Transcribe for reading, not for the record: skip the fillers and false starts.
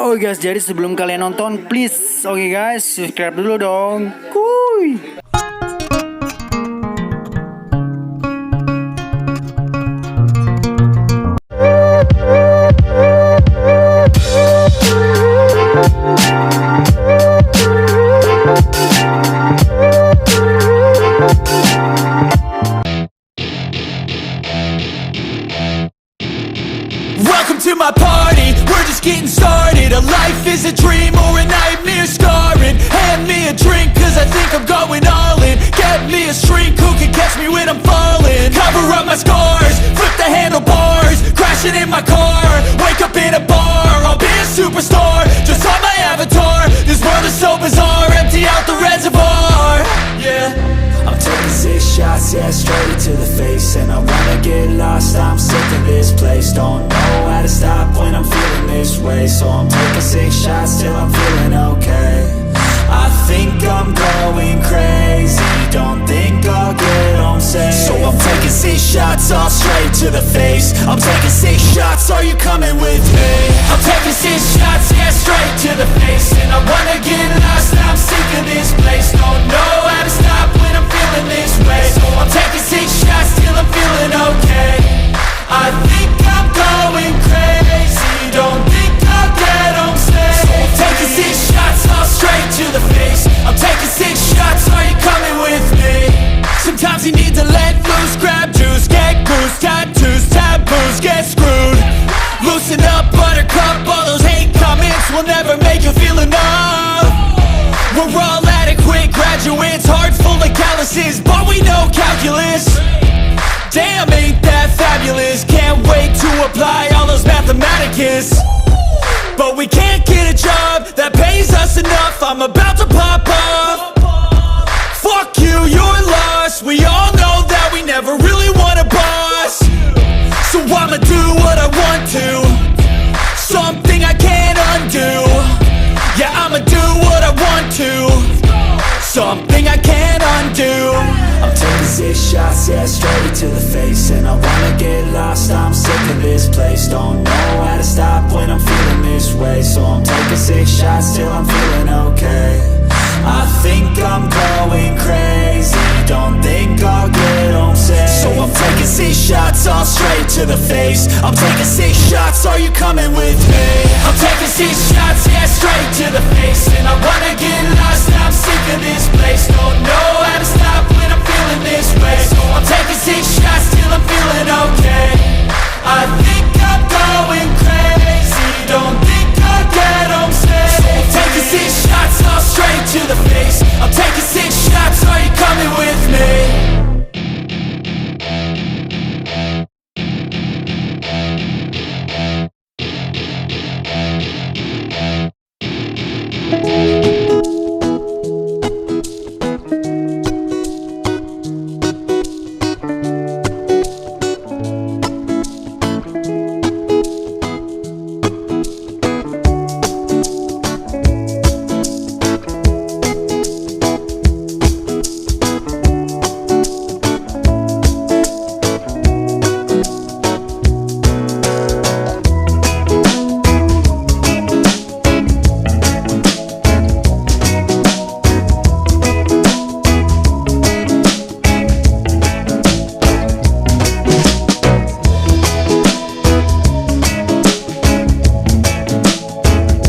Oh guys, jadi sebelum kalian nonton, please, oke guys, subscribe dulu dong. Kuy. Welcome to my party, we're just getting started. A life is a dream or a nightmare scarring. Hand me a drink cause I think I'm going all in. Get me a shrink who can catch me when I'm falling. Cover up my scars, flip the handlebars. Crashing in my car, wake up in a bar. I'll be a superstar, just on my avatar. This world is so bizarre, empty out the reservoir. Yeah, I'm taking 6 shots, yeah, straight to the face. And I wanna get lost, I'm sick of this place. Don't know how to stop when I'm feeling this way. So I'm taking 6 shots till I'm feeling okay. I think I'm going crazy, don't think I'll get home safe. So I'm taking 6 shots, all straight to the face. I'm taking 6 shots, are you coming with me? I'm taking 6 shots, yeah, straight to the face. And I wanna get lost, I'm sick of this place. Don't know how to stop when I'm feeling this way. So I'm taking 6 shots till I'm feeling okay. I think I'm going crazy, don't think I'll get home safe. So I'm taking 6 shots, all straight to the face. I'm taking 6 shots, are you coming with me? Sometimes you need to let loose, grab juice, get goose, tattoos, taboos, get screwed. Loosen up, buttercup, all those hate comments will never make you feel enough. We're all adequate graduates, heart full of calluses, but we know calculus. Damn, ain't that fabulous? Can't wait to apply all those mathematicus. But we can't get a job that pays us enough. I'm about to pop off. Fuck you, you're lost. We all know that we never really want a boss. So I'ma do what I want to, something I can't undo. Yeah, I'ma do what I want to, something I can't undo. I'm taking 6 shots, yeah, straight to the face. And I wanna get lost, I'm sick of this place. Don't know how to stop when I'm feeling this way. So I'm taking 6 shots till I'm feeling okay. I think I'm going crazy, don't think I'll get home safe. So I'm taking 6 shots, all straight to the face. I'm taking 6 shots, are you coming with me? I'm taking 6 shots, yeah, straight to the face. And I wanna get lost,